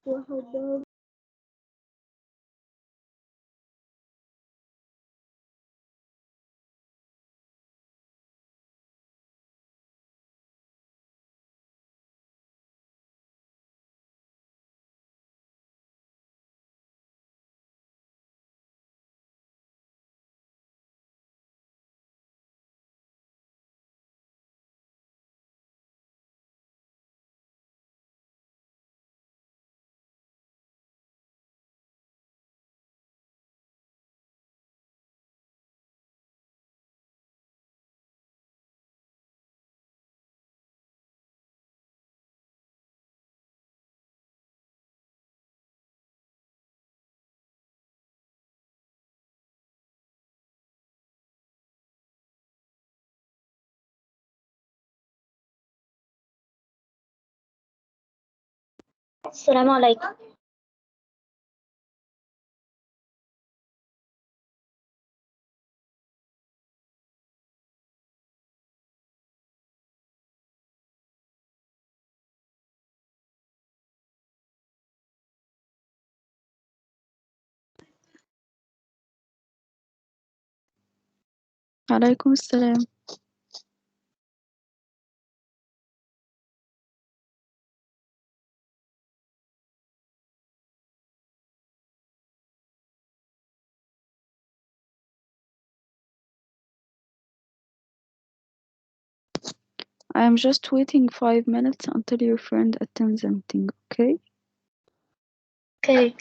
وحبهم. السلام عليكم. عليكم السلام. I am just waiting 5 minutes until your friend attends the meeting, okay? Okay.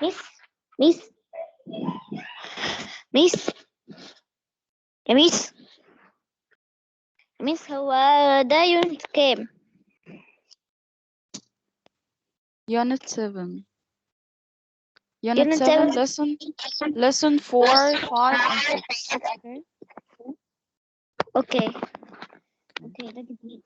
ميس ميس ميس يا ميس ميس هو ده يونت كام؟ Unit 7. Unit يونت 7, 7. lesson 4, 5, and 6. Okay. اوكي ده جديد.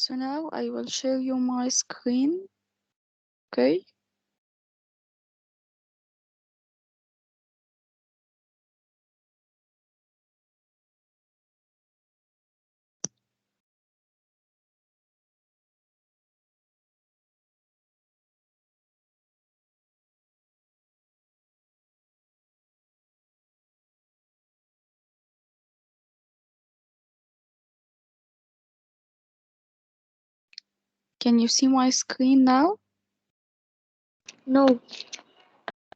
So now I will share you my screen. Okay. Can you see my screen now? No.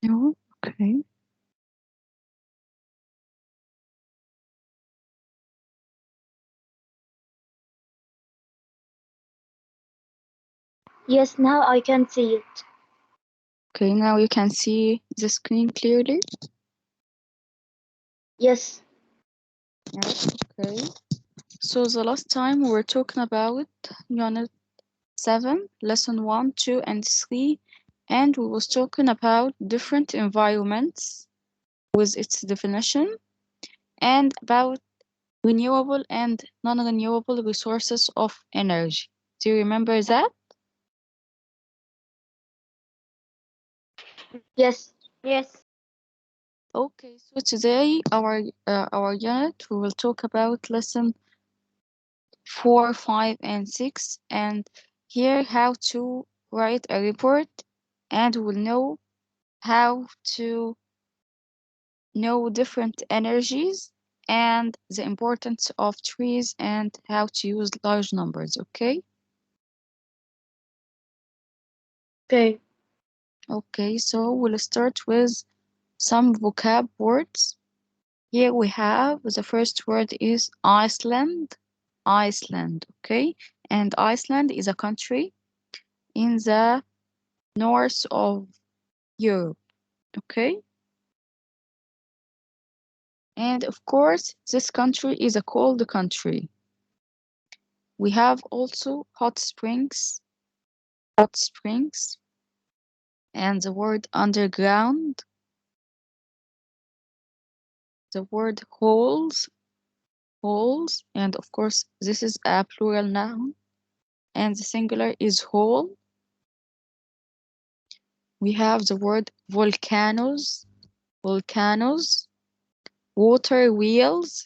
No. Okay. Yes, now I can see it. Okay, now you can see the screen clearly. Yes. Yes. Okay. So the last time we were talking about Unit 7, Lesson 1, 2, and 3, and we was talking about different environments with its definition and about renewable and non-renewable resources of energy. Do you remember that? Yes. Yes. Okay, so today our unit we will talk about lesson 4, 5, and 6, and here how to write a report, and we'll know how to know different energies and the importance of trees and how to use large numbers, okay? Okay. Okay, so we'll start with some vocab words. Here we have the first word is Iceland. Iceland, okay? And Iceland is a country in the north of Europe, okay? And of course, this country is a cold country. We have also hot springs, and the word underground, the word holes, and of course, this is a plural noun, and the singular is hole. We have the word volcanoes, water wheels,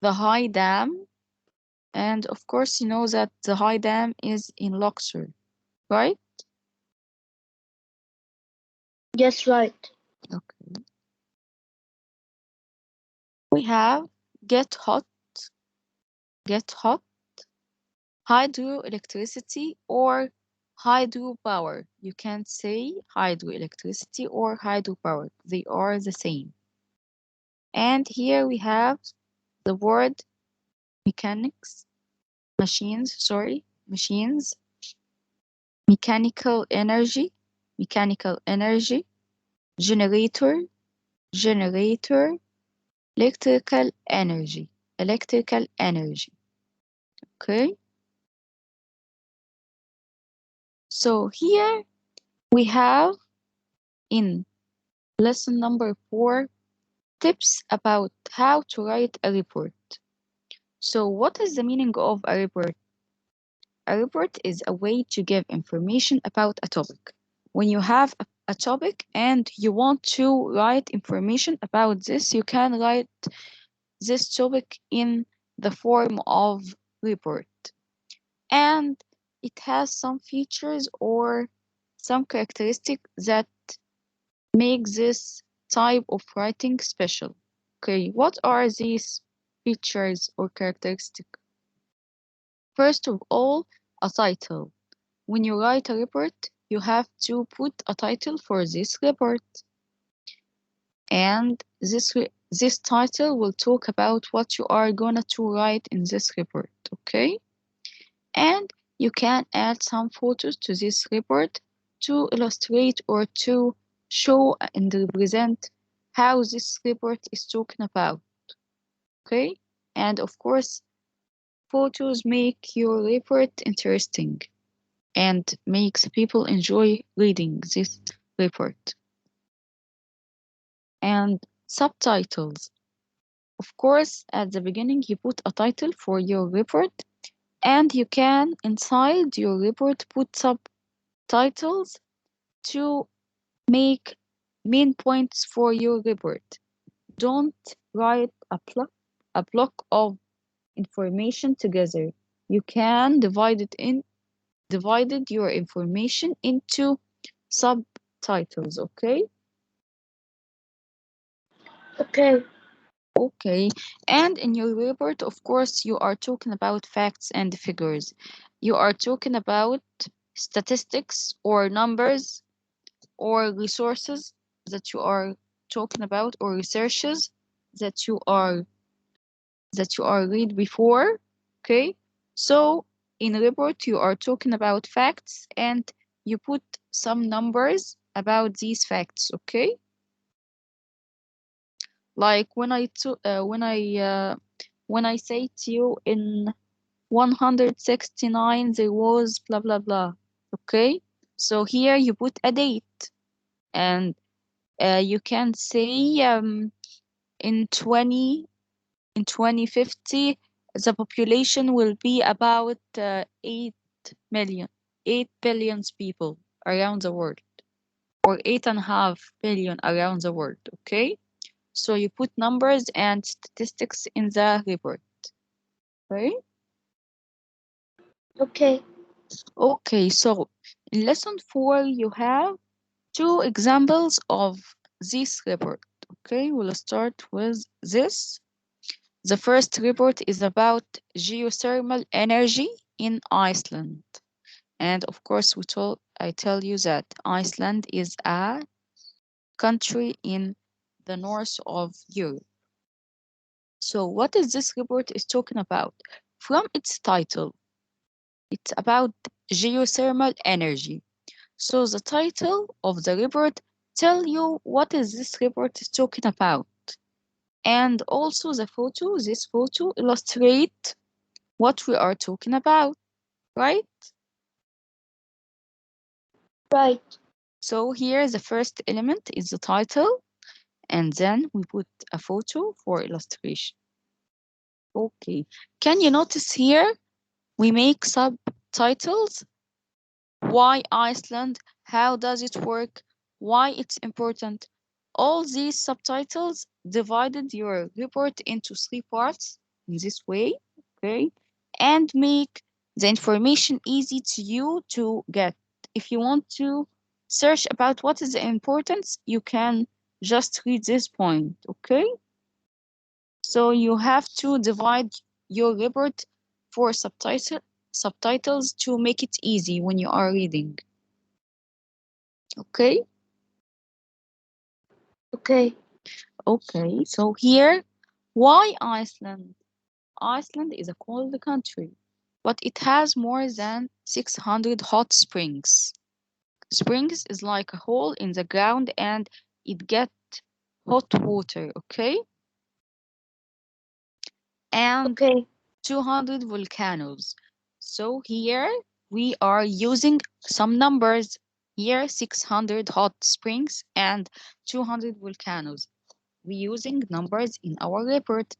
the high dam, And of course, you know that the high dam is in Luxor, right? Yes, right. Okay. We have get hot, hydroelectricity or hydropower. You can't say hydroelectricity or hydropower. They are the same. And here we have the word mechanics, machines, mechanical energy, generator, electrical energy, okay? So here we have in lesson number 4 tips about how to write a report. So what is the meaning of a report? A report is a way to give information about a topic. When you have a topic and you want to write information about this, you can write this topic in the form of report. And it has some features or some characteristics that make this type of writing special. Okay, what are these features or characteristics? First of all, a title. When you write a report, you have to put a title for this report. And this title will talk about what you are gonna to write in this report, okay? And you can add some photos to this report to illustrate or to show and represent how this report is talking about, okay? And of course, photos make your report interesting and makes people enjoy reading this report. And subtitles. Of course, at the beginning, you put a title for your report, and you can, inside your report, put subtitles to make main points for your report. Don't write a block of information together. You can divided your information into subtitles, okay? Okay. Okay, and in your report, of course, you are talking about facts and figures. You are talking about statistics or numbers or resources that you are talking about or researches that you are read before. Okay, so in a report, you are talking about facts and you put some numbers about these facts. Okay, like when I say to you in 169 there was blah blah blah. Okay, so here you put a date and you can say in 2050 the population will be about 8 million, 8 billion people around the world, or 8.5 billion around the world. Okay, so you put numbers and statistics in the report. Right? Okay. Okay, so in lesson 4, you have 2 examples of this report. Okay, we'll start with this. The first report is about geothermal energy in Iceland. And of course, I tell you that Iceland is a country in the north of Europe. So what is this report is talking about? From its title, it's about geothermal energy. So the title of the report tell you what is this report is talking about. And also this photo illustrate what we are talking about, right? Right. So here the first element is the title, and then we put a photo for illustration. Okay, can you notice here we make subtitles? Why Iceland? How does it work? Why it's important? All these subtitles divided your report into 3 parts in this way, okay? and make the information easy to you to get. If you want to search about what is the importance, you can just read this point, okay? So you have to divide your report for subtitles to make it easy when you are reading. Okay? Okay. Okay, so here, why Iceland? Iceland is a cold country, but it has more than 600 hot springs. Springs is like a hole in the ground and it gets hot water, okay? And Okay. 200 volcanoes. So here we are using some numbers. Here 600 hot springs and 200 volcanoes. We're using numbers in our report.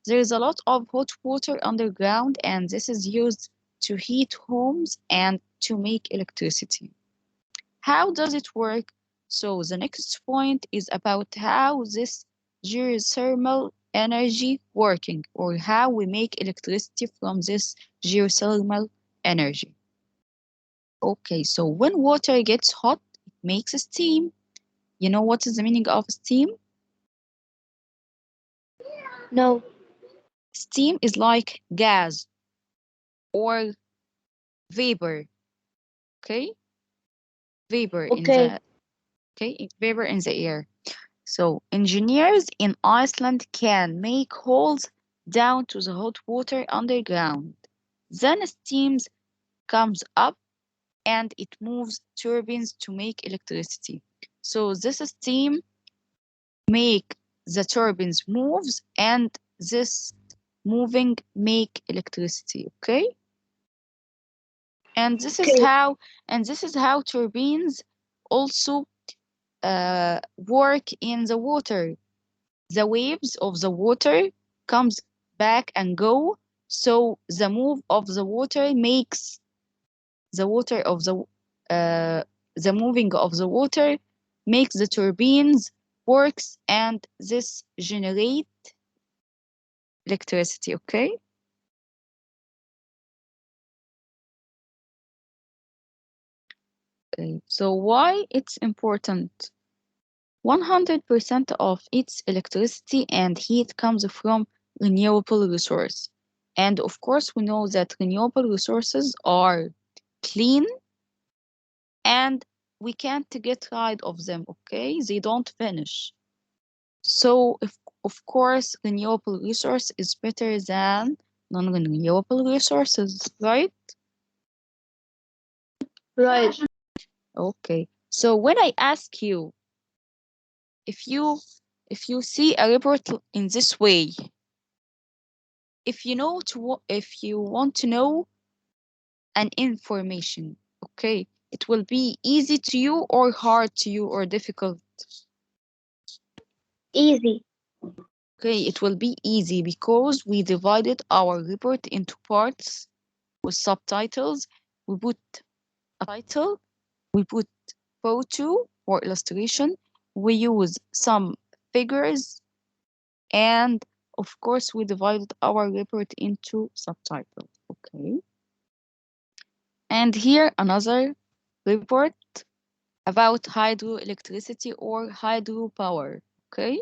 There is a lot of hot water underground and this is used to heat homes and to make electricity. How does it work? So the next point is about how this geothermal energy working or how we make electricity from this geothermal energy. Okay, so when water gets hot, it makes steam. You know what is the meaning of steam? No. Steam is like gas or vapor. Okay, vapor in Okay. the vapor in the air. So engineers in Iceland can make holes down to the hot water underground. Then steam comes up and it moves turbines to make electricity. So this steam make the turbines moves and this moving make electricity, okay? And this is Okay. how turbines also work in the water. The waves of the water comes back and go, so the move of the water makes the water of the moving of the water makes the turbines works and this generate electricity, okay? So why it's important? 100% of its electricity and heat comes from renewable resource. And of course, we know that renewable resources are clean and we can't get rid of them, okay? They don't finish. So, if, of course, renewable resource is better than non-renewable resources, right? Right. Okay. So when I ask you, if you if you see a report in this way, if you want to know an information, okay, it will be easy to you or hard to you or difficult. Easy. Okay, it will be easy because we divided our report into parts with subtitles. We put a title, we put photo or illustration, we use some figures, and of course we divided our report into subtitles. Okay. And here another report about hydroelectricity or hydropower. Okay.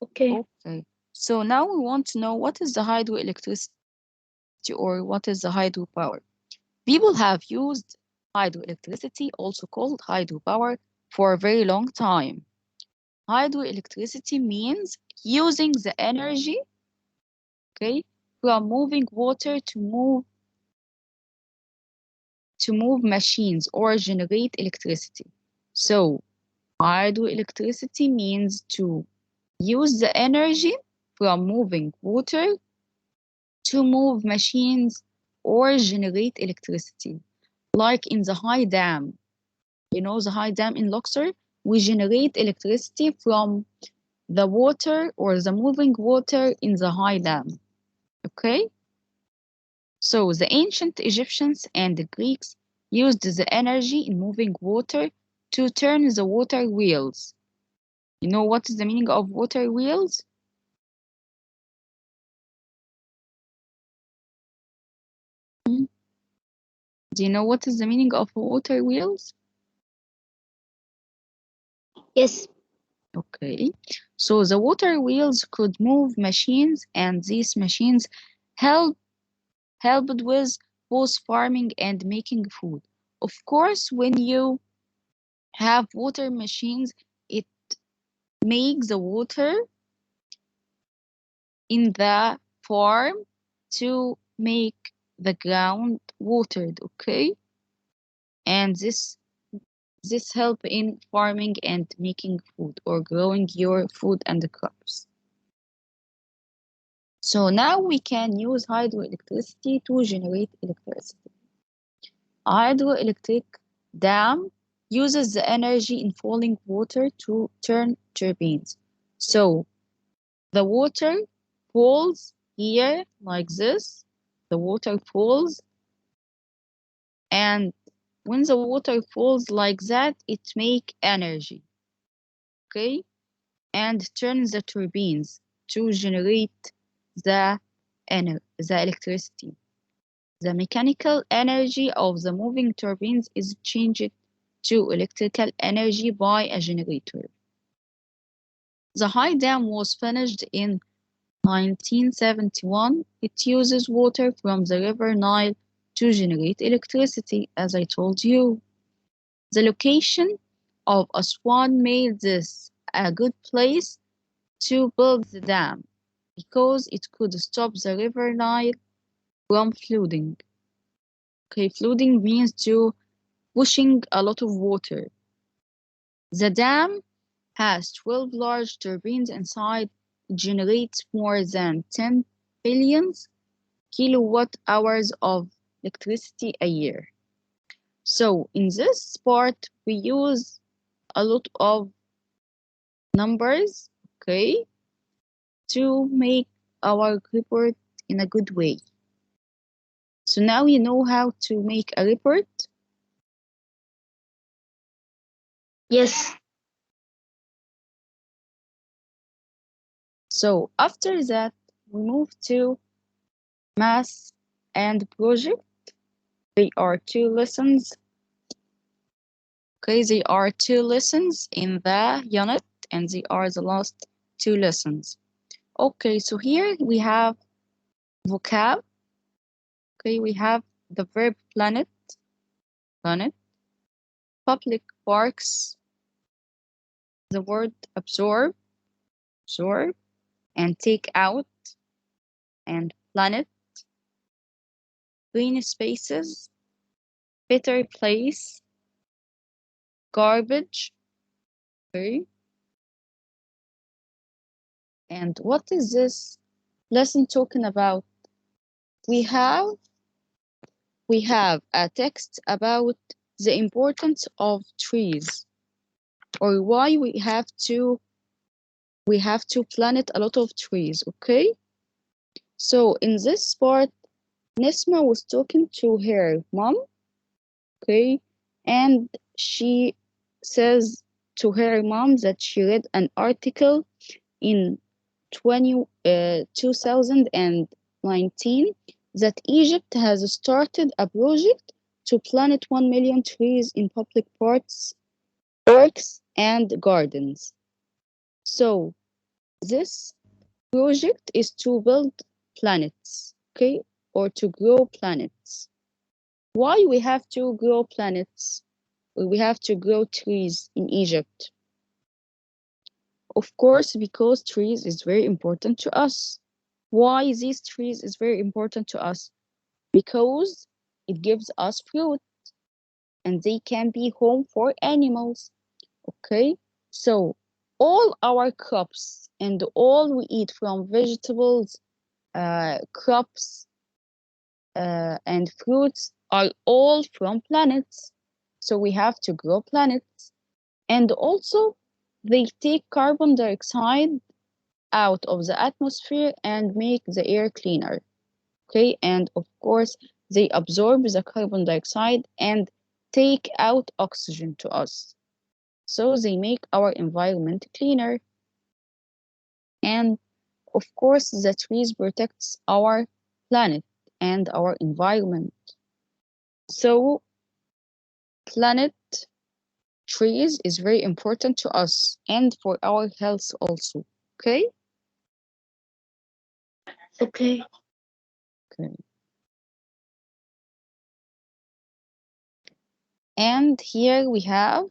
Okay. Okay. So now we want to know what is the hydroelectricity or what is the hydropower. People have used hydroelectricity, also called hydropower, for a very long time. Hydroelectricity means using the energy, okay, from moving water to move machines or generate electricity. So hydroelectricity means to use the energy from moving water to move machines or generate electricity. Like in the high dam, you know, the high dam in Luxor, we generate electricity from the water or the moving water in the high dam. Okay? So the ancient Egyptians and the Greeks used the energy in moving water to turn the water wheels. You know what is the meaning of water wheels? Do you know what is the meaning of water wheels? Yes. Okay, so the water wheels could move machines, and these machines helped with both farming and making food. Of course, when you have water machines, it makes the water in the farm to make the ground watered, okay? And this help in farming and making food or growing your food and the crops. So now we can use hydroelectricity to generate electricity. A hydroelectric dam uses the energy in falling water to turn turbines. So the water falls here like this. The water falls, and when the water falls like that, it make energy, okay? And turns the turbines to generate the electricity. The mechanical energy of the moving turbines is changed to electrical energy by a generator. The high dam was finished in 1971. It uses water from the River Nile to generate electricity, as I told you. The location of Aswan made this a good place to build the dam because it could stop the River Nile from flooding. Okay, flooding means to pushing a lot of water. The dam has 12 large turbines inside. It generates more than 10 billion kilowatt hours of electricity a year. So in this part, we use a lot of numbers, okay, to make our report in a good way. So now you know how to make a report. Yes. So after that, we move to math and project. They are two lessons. Okay, they are two lessons in the unit, and they are the last two lessons. Okay, so here we have vocab. Okay, we have the verb planet, public parks, the word absorb, and take out, and planet, green spaces, better place, garbage. Okay, and what is this lesson talking about? We have a text about the importance of trees, or why we have to plant a lot of trees, okay? So in this part, Nesma was talking to her mom, okay? And she says to her mom that she read an article in 2019 that Egypt has started a project to plant 1 million trees in public parks and gardens. So this project is to build planets, okay, or to grow planets. Why we have to grow planets? We have to grow trees in Egypt. Of course, because trees is very important to us. Why these trees is very important to us? Because it gives us fruit and they can be home for animals. Okay, so all our crops and all we eat from vegetables, crops, and fruits are all from planets. So we have to grow planets. And also, they take carbon dioxide out of the atmosphere and make the air cleaner. Okay, and of course, they absorb the carbon dioxide and take out oxygen to us. So they make our environment cleaner. And of course, the trees protects our planet and our environment. So planet trees is very important to us and for our health also. Okay? Okay. Okay. And here we have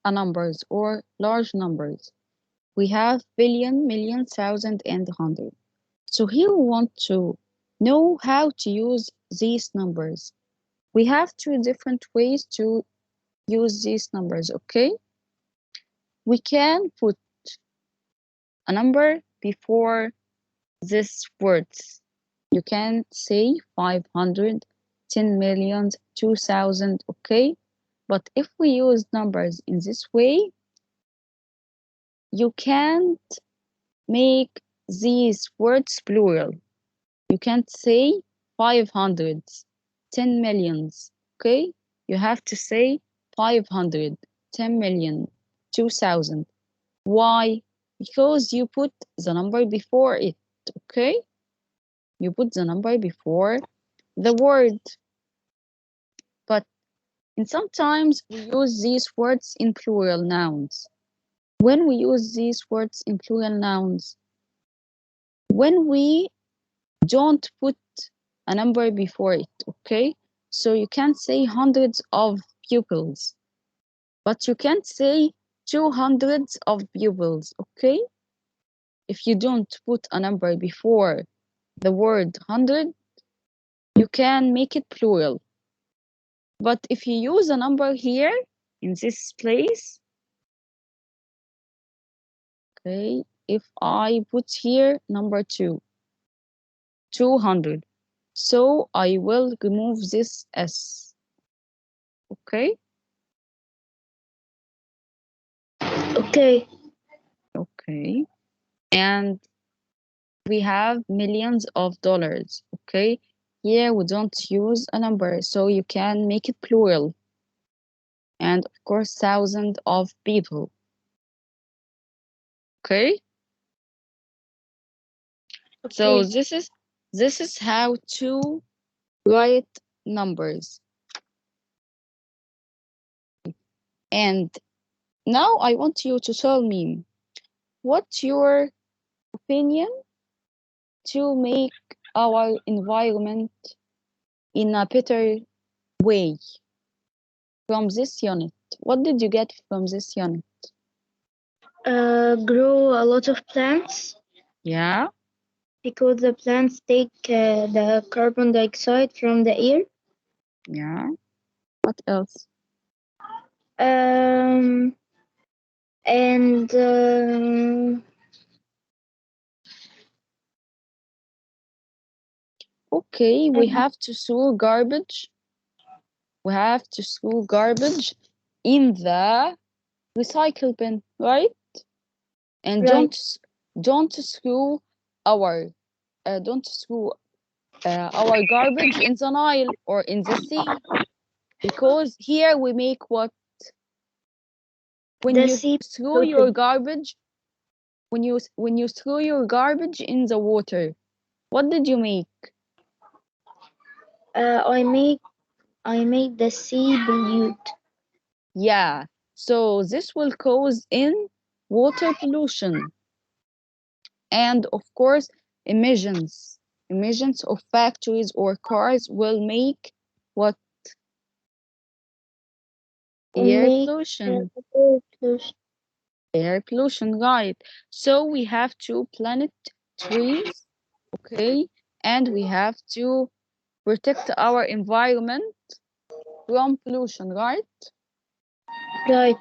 a numbers or large numbers. We have billion, million, thousand, and hundred. So here we want to know how to use these numbers. We have two different ways to use these numbers, okay? We can put a number before these words. You can say 500, 10 million, 2,000, okay? But if we use numbers in this way, you can't make these words plural. You can't say 500, 10 millions, okay? You have to say 500, 10 million, 2,000. Why? Because you put the number before it, okay? You put the number before the word. But sometimes we use these words in plural nouns. When we use these words in plural nouns, when we don't put a number before it, okay? So you can't say hundreds of pupils, but you can't say 200 of pupils, okay? If you don't put a number before the word 100, you can make it plural. But if you use a number here in this place, okay, if I put here number 200, so I will remove this S, okay? Okay. Okay. And we have millions of dollars, okay? Here we don't use a number, so you can make it plural. And of course, thousands of people, okay? So Okay. this is how to write numbers. And now I want you to tell me what's your opinion to make our environment in a better way from this unit. What did you get from this unit? Grow a lot of plants Yeah, because the plants take the carbon dioxide from the air. yeah. What else? Um, and Okay, we have to throw garbage. We have to throw garbage in the recycle bin, right? And right. don't throw our don't throw our garbage in the Nile or in the sea, because here we make what? When The you sea throw your polluted. garbage, when you throw your garbage in the water, what did you make? Uh, I make the sea pollute. Yeah, so this will cause in water pollution and of course emissions. Emissions of factories or cars will make what? Air Make pollution. air pollution. Air pollution, right. So we have to plant trees, okay, and we have to protect our environment from pollution, right? Right.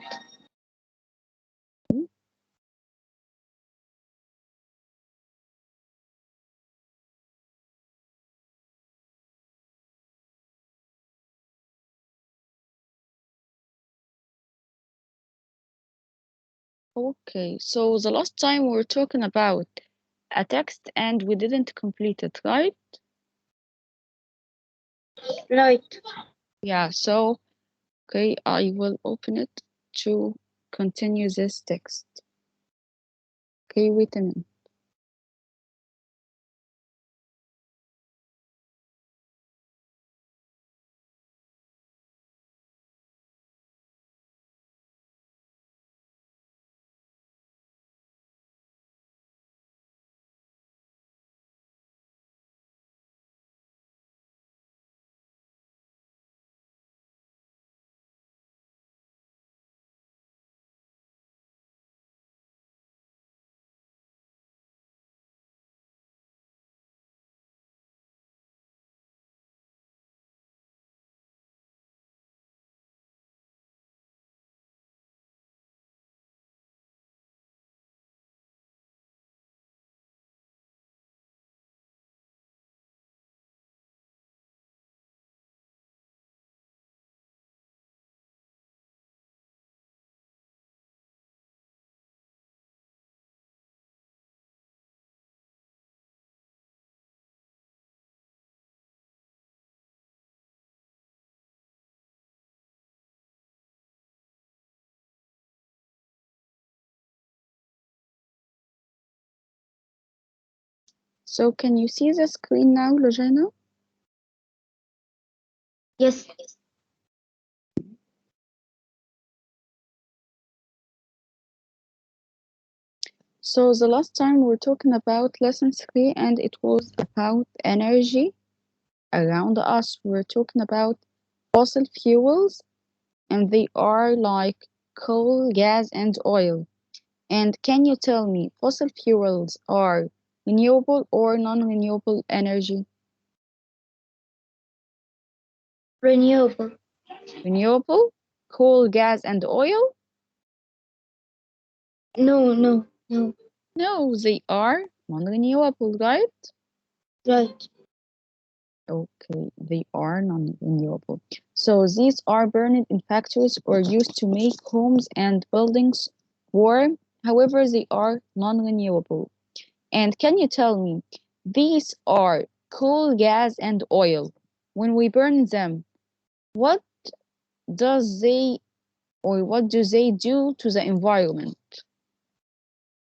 Okay, so the last time we were talking about a text and we didn't complete it, right? Right. Yeah, so, okay, I will open it to continue this text. Okay, wait a minute. So can you see the screen now, Lojana? Yes. So the last time we were talking about lesson 3 and it was about energy around us. We were talking about fossil fuels and they are like coal, gas, and oil. And can you tell me, fossil fuels are renewable or non-renewable energy? Renewable. Renewable, coal, gas, and oil? No. No, they are non-renewable, right? Right. Okay, they are non-renewable. So these are burned in factories or used to make homes and buildings warm. However, they are non-renewable. And can you tell me, these are coal, gas, and oil. When we burn them, what does they or what do they do to the environment?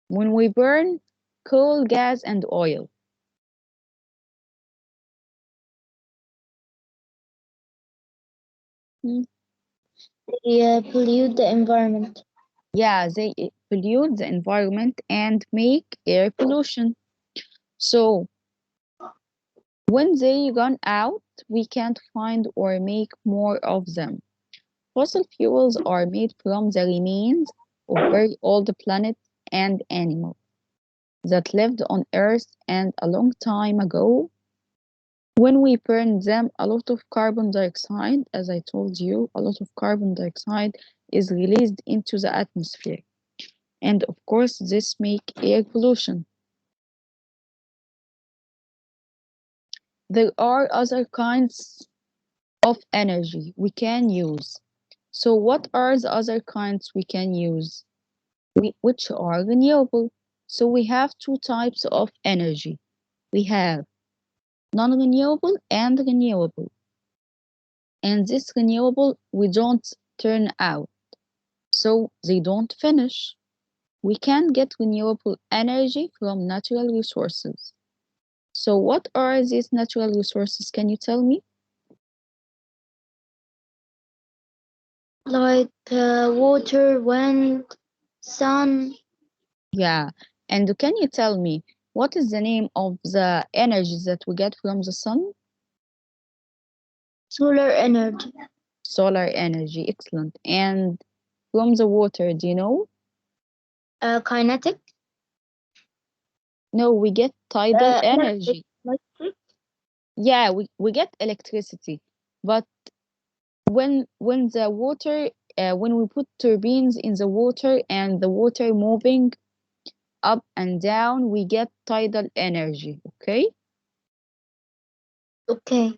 When we burn coal, gas, and oil. They pollute the environment. Yeah, they pollute the environment and make air pollution. So when they run out, we can't find or make more of them. Fossil fuels are made from the remains of very old planets and animals that lived on Earth and a long time ago. When we burn them, a lot of carbon dioxide, as I told you, a lot of carbon dioxide is released into the atmosphere. And of course, this makes air pollution. There are other kinds of energy we can use. So what are the other kinds we can use? Which are renewable. So we have two types of energy. We have non-renewable and renewable. And this renewable, we don't turn out. So they don't finish. We can get renewable energy from natural resources. So what are these natural resources? Can you tell me? Like water, wind, sun. Yeah. And can you tell me what is the name of the energy that we get from the sun? Solar energy. Solar energy. Excellent. And from the water, do you know? Kinetic. No, we get tidal Electric. energy. Yeah, we get electricity. But when the water when we put turbines in the water and the water moving up and down, we get tidal energy. Okay. Okay.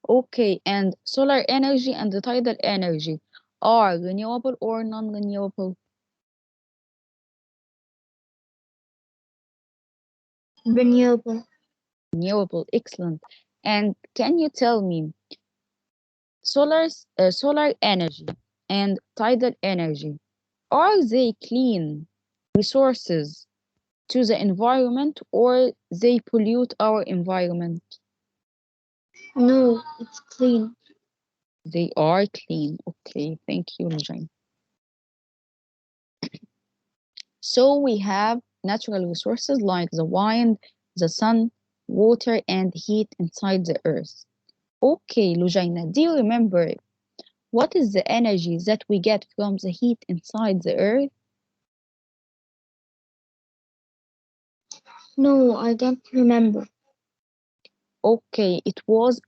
Okay, and solar energy and the tidal energy are renewable or non-renewable? Renewable. Renewable, excellent. And can you tell me, solar energy and tidal energy, are they clean resources to the environment or they pollute our environment? No, it's clean. They are clean. Okay, thank you, Nujay. So we have natural resources like the wind, the sun, water, and heat inside the earth. Okay, Lujaina, do you remember what is the energy that we get from the heat inside the earth? No, I don't remember. Okay, it was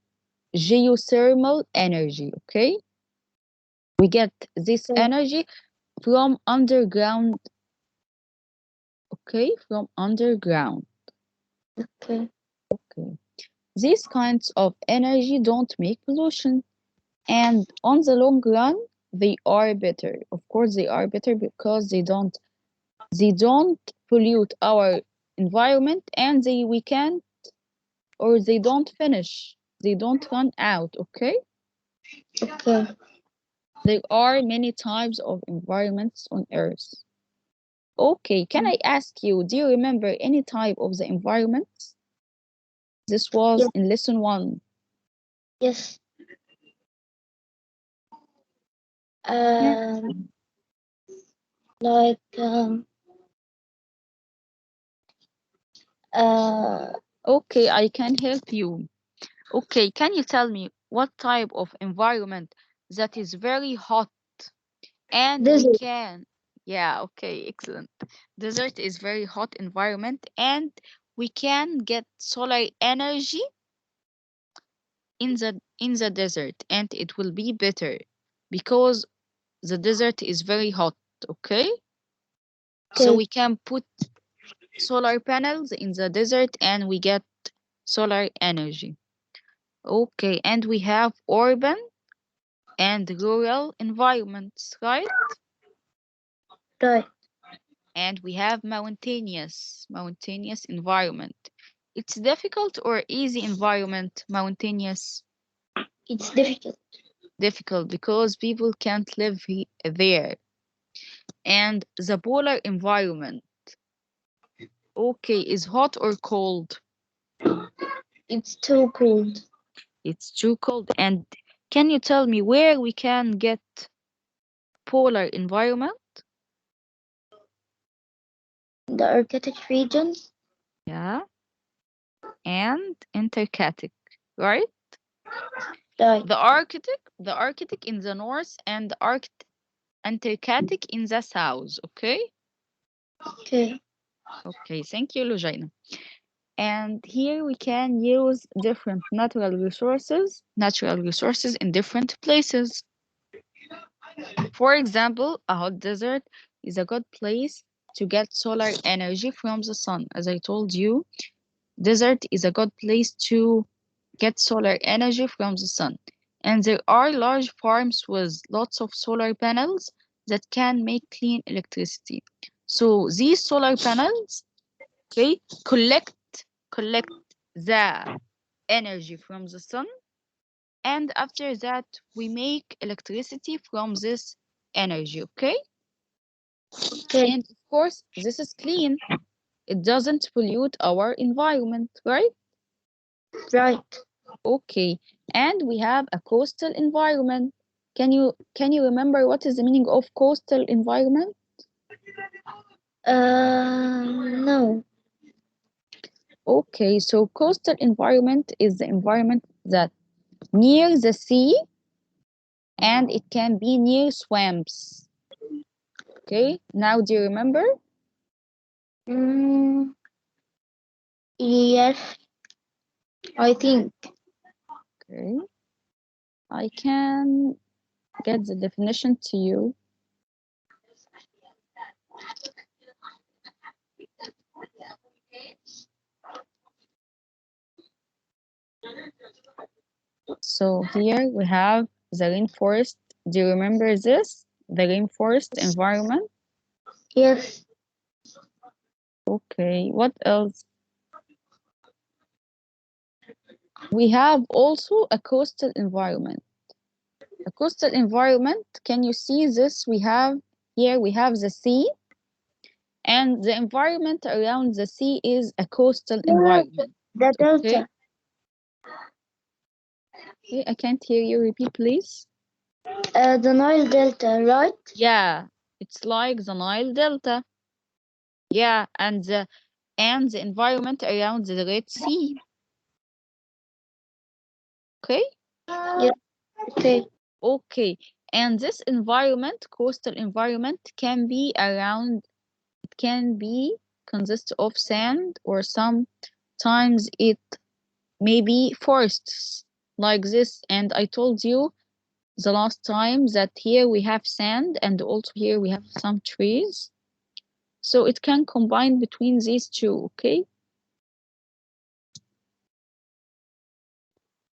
geothermal energy. Okay, we get this Okay. energy from underground. Okay, from underground. Okay. Okay, these kinds of energy don't make pollution, and on the long run, they are better. Of course, they are better because they don't pollute our environment, and we can or they don't finish. They don't run out. Okay. Okay. There are many types of environments on Earth. Okay, can I ask you, do you remember any type of the environments? This was Yes. in lesson 1. Yes. Like Okay, I can help you. Okay, can you tell me what type of environment that is very hot and we desert. can, yeah, okay, excellent. Desert is very hot environment and we can get solar energy in the desert and it will be better because the desert is very hot, okay? So Okay. we can put solar panels in the desert and we get solar energy. Okay, and we have urban and rural environments, right? Right. And we have mountainous environment. It's difficult or easy environment, mountainous? It's difficult. Difficult because people can't live there. And the polar environment, okay, is hot or cold? It's too cold. It's too cold. And can you tell me where we can get polar environment? The Arctic region. Yeah, and Antarctic, right? Right. The Arctic in the north and the Antarctic in the south, okay? Okay. Okay, thank you, Lujina. And here we can use different natural resources in different places. For example, a hot desert is a good place to get solar energy from the sun. As I told you, desert is a good place to get solar energy from the sun. And there are large farms with lots of solar panels that can make clean electricity. So these solar panels, okay, collect the energy from the sun, and after that we make electricity from this energy, okay? Okay. And of course, this is clean. It doesn't pollute our environment, right? Right. Okay. And we have a coastal environment. Can you remember what is the meaning of coastal environment? No. Okay, so coastal environment is the environment that near the sea and it can be near swamps. Okay, now do you remember? Yes, I think. Okay, I can get the definition to you. So here we have the rainforest. Do you remember this? The rainforest environment? Yes. Okay, what else? We have also a coastal environment. A coastal environment, can you see this? We have the sea, and the environment around the sea is a coastal environment. The delta. Okay, I can't hear you. Repeat, please. The Nile Delta, right? Yeah, it's like the Nile Delta. Yeah, and the environment around the Red Sea. Okay? Yeah. Okay. Okay. And this environment, coastal environment, can be consist of sand, or sometimes it may be forests like this. And I told you the last time that here we have sand and also here we have some trees. So it can combine between these two, okay?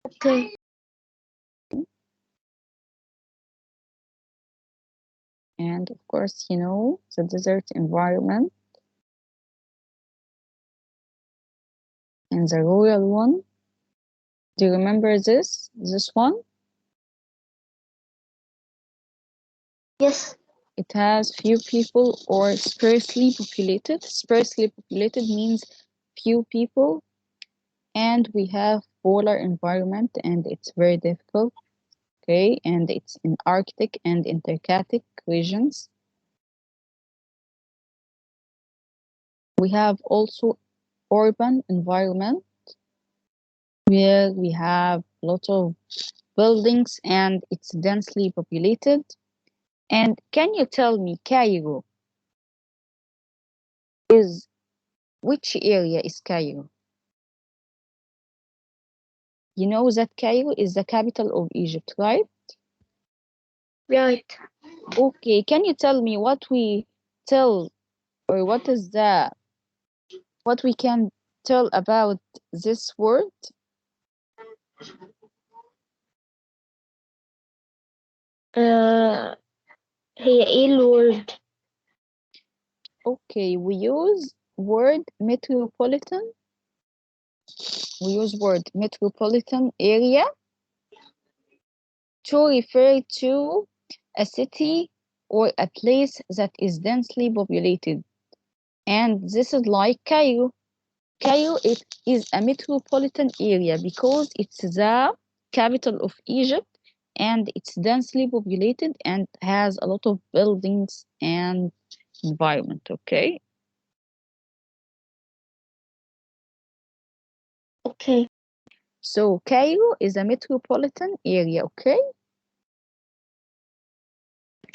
Okay. And of course, the desert environment and the rural one. Do you remember this one? Yes. It has few people or sparsely populated. Sparsely populated means few people. and we have polar environment, and it's very difficult. Okay, and it's in Arctic and Antarctic regions. We have also urban environment where we have a lot of buildings and it's densely populated. And can you tell me, Cairo is which area is Cairo? You know that Cairo is the capital of Egypt, right? Right. Okay, can you tell me what we tell or what we can tell about this word? هي ايه الورد؟ Okay, we use word metropolitan. We use word metropolitan area to refer to a city or a place that is densely populated. And this is like Cairo. Cairo it is a metropolitan area because it's the capital of Egypt and it's densely populated and has a lot of buildings and environment, okay? Okay. So Cairo is a metropolitan area, okay?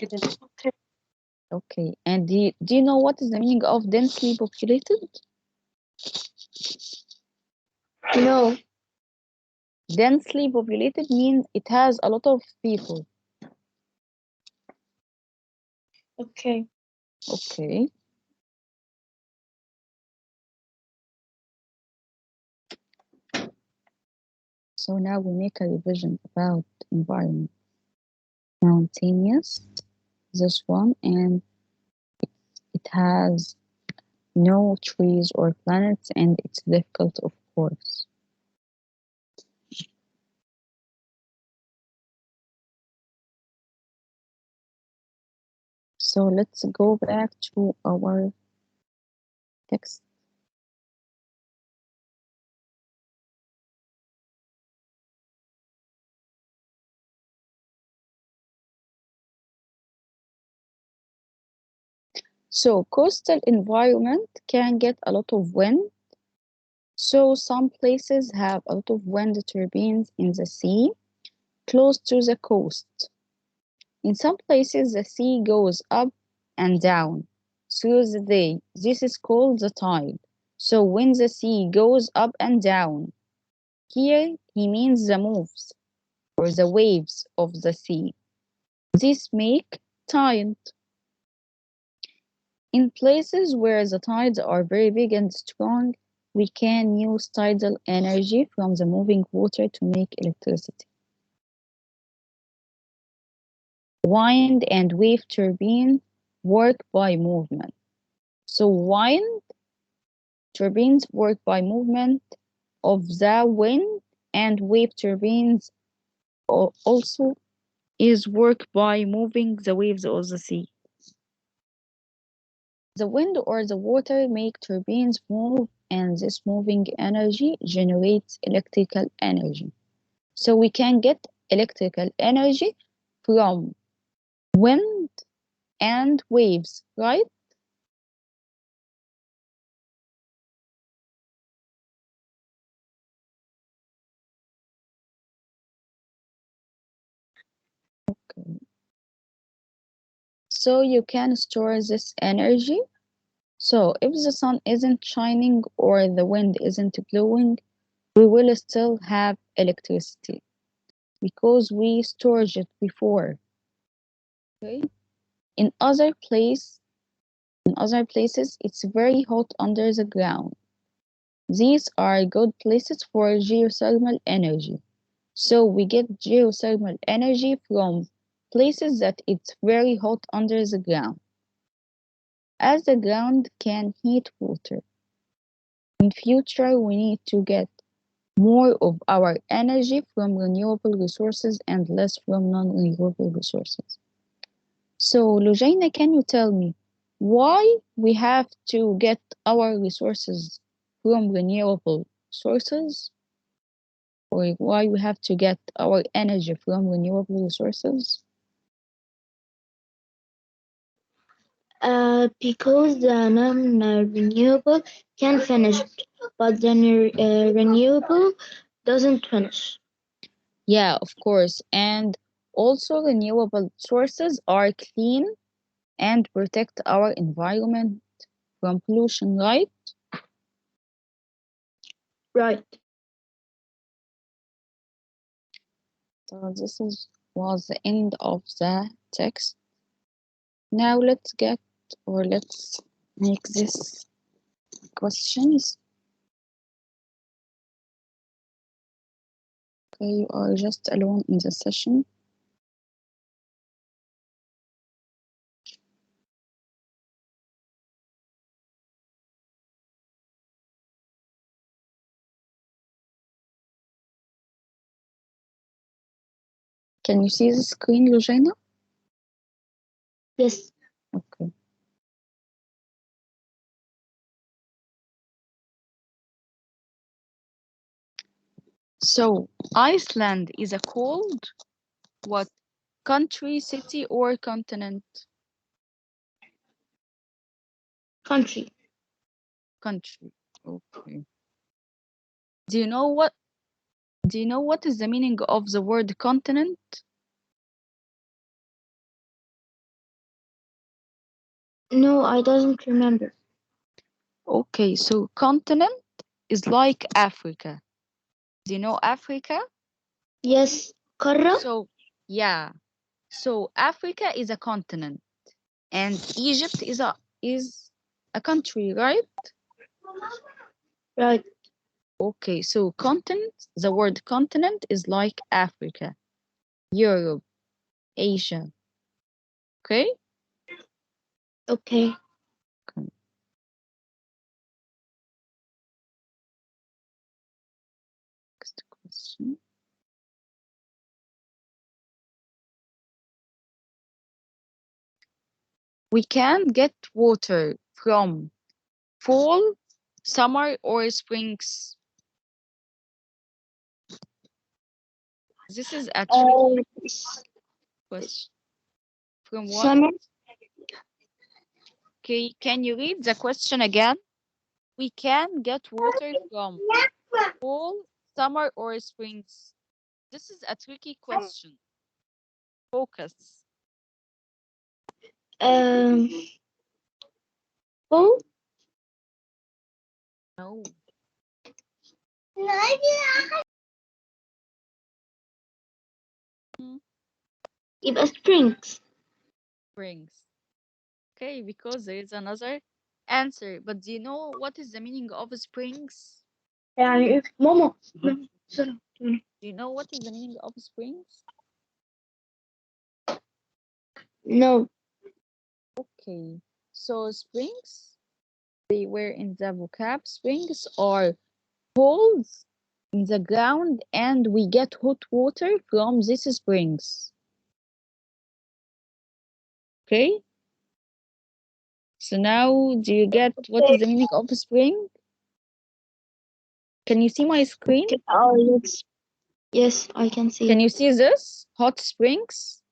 Okay. Okay. And do you know what is the meaning of densely populated? No. Densely populated means it has a lot of people. Okay. Okay. So now we make a revision about environment. Mountainous, this one, and it has no trees or planets, and it's difficult, of course. So let's go back to our text. So coastal environment can get a lot of wind. So some places have a lot of wind turbines in the sea, close to the coast. In some places, the sea goes up and down through the day. This is called the tide. So when the sea goes up and down, here he means the moves or the waves of the sea. This make tide. In places where the tides are very big and strong, we can use tidal energy from the moving water to make electricity. Wind and wave turbine work by movement. So wind turbines work by movement of the wind, and wave turbines also is work by moving the waves of the sea. The wind or the water make turbines move, and this moving energy generates electrical energy. So we can get electrical energy from wind and waves, right? Okay. So you can store this energy. So if the sun isn't shining or the wind isn't blowing, we will still have electricity because we stored it before. Okay. In other place, in other places, it's very hot under the ground. These are good places for geothermal energy. So we get geothermal energy from places that it's very hot under the ground. As the ground can heat water. In future, we need to get more of our energy from renewable resources and less from non-renewable resources. So, Lujaina, can you tell me why we have to get our resources from renewable sources, or why we have to get our energy from renewable resources? Because the non-renewable can finish, but the renewable doesn't finish. Yeah, of course. And also renewable sources are clean and protect our environment from pollution, right? Right. So this was the end of the text. Now let's make this questions. Okay, you are just alone in the session. Can you see the screen, Lujena? Yes. Okay. So Iceland is a cold what country, city, or continent? Country. Country. Okay. Do you know what is the meaning of the word continent? No, I doesn't remember. Okay, so continent is like Africa. Do you know Africa? Yes. قارة. So yeah. So Africa is a continent and Egypt is a country, right? Right. Okay, so continent, the word continent is like Africa, Europe, Asia. Okay? Okay. Okay. Next question. We can get water from fall, summer, or springs. This is a tricky question. From what? Summer. Okay, can you read the question again? We can get water from fall, summer, or springs. This is a tricky question. Focus. Fall. No. يبقى springs. Springs. Okay, because there is another answer. But do you know what is the meaning of springs? يعني إيه؟ ماما. Do you know what is the meaning of springs? No. Okay, so springs, they were in the vocab. Springs are holes in the ground and we get hot water from these springs. Okay? So now do you get what is the meaning of a spring? Can you see my screen? Oh, yes. Yes, I can see. Can you see this? Hot springs?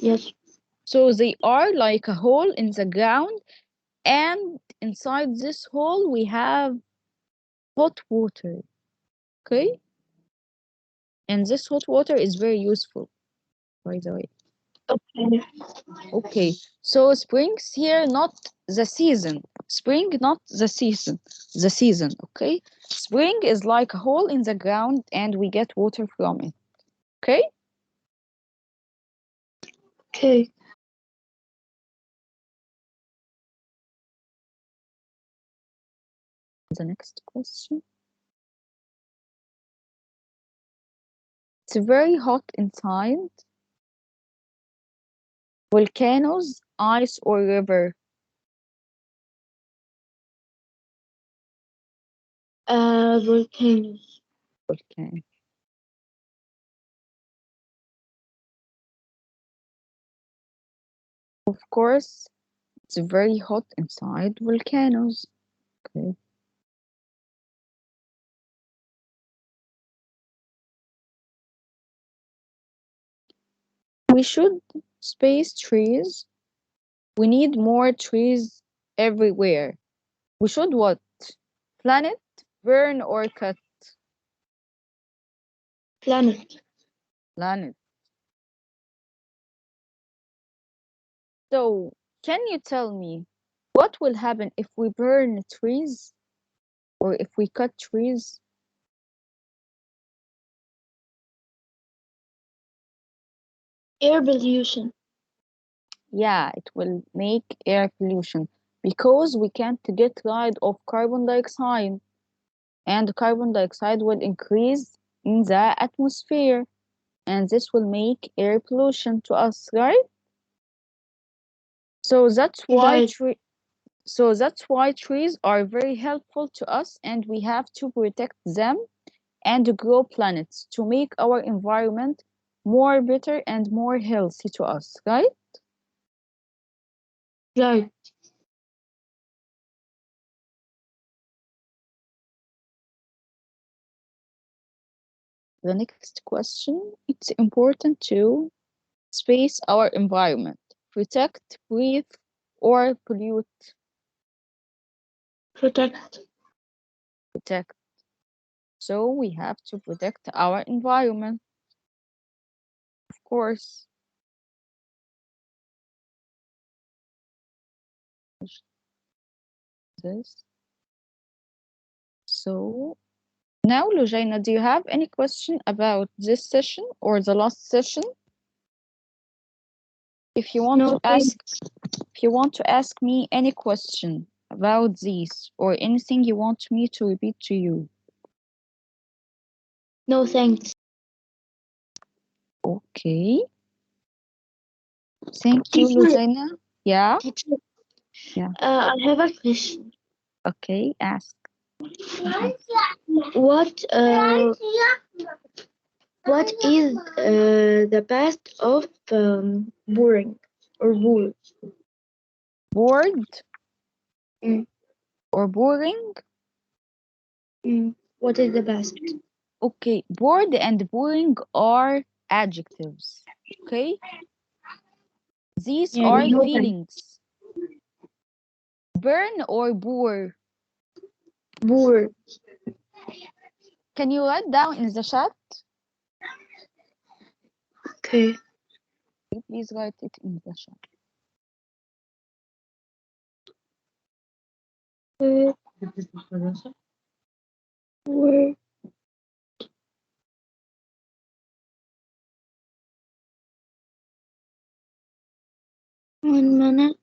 Yes. So they are like a hole in the ground, and inside this hole we have hot water. Okay? And this hot water is very useful, by the way. Okay. Okay, so springs here, not the season. Spring, not the season. The season, okay? Spring is like a hole in the ground and we get water from it. Okay? Okay. The next question. It's very hot inside. Volcanoes, ice, or river? Volcanoes. Okay. Of course, it's very hot inside volcanoes. Okay. we should space trees. We need more trees everywhere. We should what? Planet, burn, or cut? Planet. Planet. So, can you tell me what will happen if we burn trees or if we cut trees? Air pollution. Yeah, it will make air pollution because we can't get rid of carbon dioxide, and carbon dioxide will increase in the atmosphere, and this will make air pollution to us, right? So that's why Right. trees are very helpful to us, and we have to protect them and grow plants to make our environment more better and more healthy to us, right? Right. The next question, it's important to space our environment, protect, breathe, or pollute. Protect. Protect. So we have to protect our environment, of course. This. So now, Lujaina, do you have any question about this session or the last session? If you want No, to ask, if you want to ask me any question about these or anything you want me to repeat to you. no thanks. Okay. Thank you, Teacher, Lujaina. Yeah. teacher, Yeah. I have a question. Okay. Ask. What what is the past of boring or bored? Bored Mm. or boring? What is the past? Okay. Bored and boring are adjectives. Okay. These Yeah, are no thanks. feelings. Burn or bore? Bored. Can you write down in the chat? Okay. Please write it in the chat. Bored. 1 minute.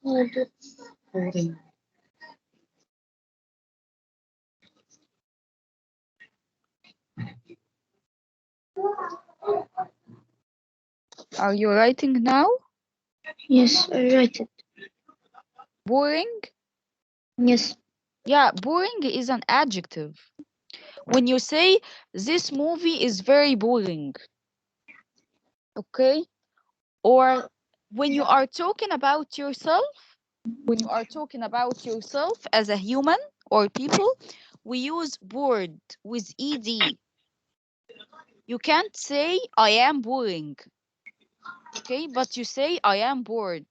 Hold it. Are you writing now? Yes, I write it. Boring? Yes. Yeah, boring is an adjective. When you say this movie is very boring, okay? Or when you are talking about yourself, as a human or people, we use bored with ed. You can't say I am boring, okay? But you say I am bored.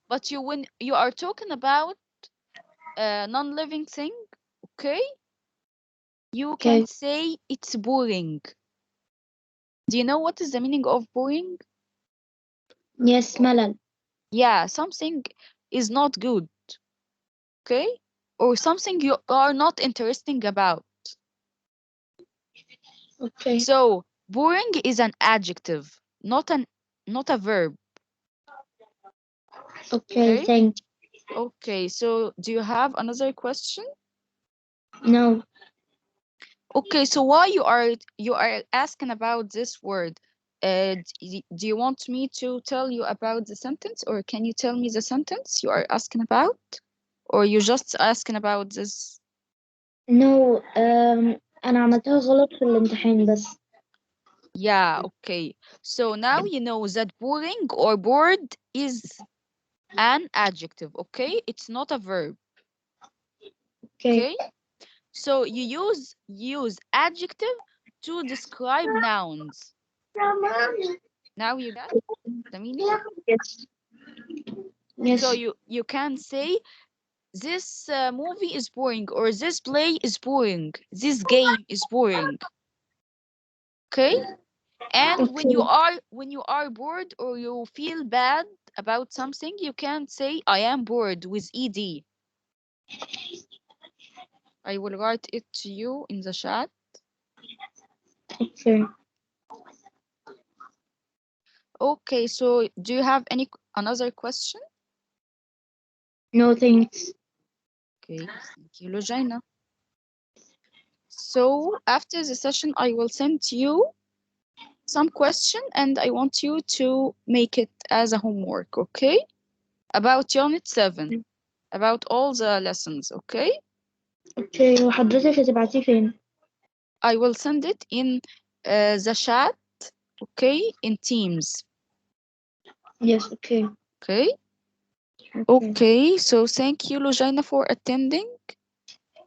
But when you are talking about a non-living thing, okay? You can Okay. say it's boring. Do you know what is the meaning of boring? Yes, ملل. Yeah, something is not good, okay? Or something you are not interesting about. Okay. So boring is an adjective, not a verb. Okay, thank you. Okay, so do you have another question? No. Okay, so why you are asking about this word? Do you want me to tell you about the sentence, or can you tell me the sentence you are asking about, or you just asking about this? No. أنا عملتها غلط في الامتحان بس. Yeah, okay. So now you know that boring or bored is an adjective, okay? It's not a verb. Okay. Okay? So you use adjective to describe nouns. Now you got the meaning? Yes. Yes. So you can say this movie is boring, or this play is boring, this game is boring. Okay? And Okay. when you are bored or you feel bad about something, you can say I am bored with ed. I will write it to you in the chat. Okay. Okay, so do you have another question? No thanks. Okay, thank you, Lojina. So after the session, I will send you some question and I want you to make it as a homework, okay? About Unit 7, about all the lessons, okay? Okay. وحضرتك هتبعتيه فين؟ I will send it in the chat, okay? In Teams, Yes. Okay. okay? Okay. Okay, so thank you, Lojina, for attending.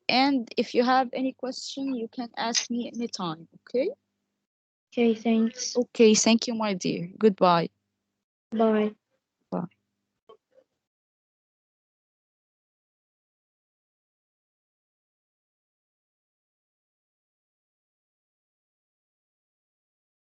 And if you have any question, you can ask me anytime, okay? Okay. Thanks. Okay, thank you, my dear. Goodbye. Bye.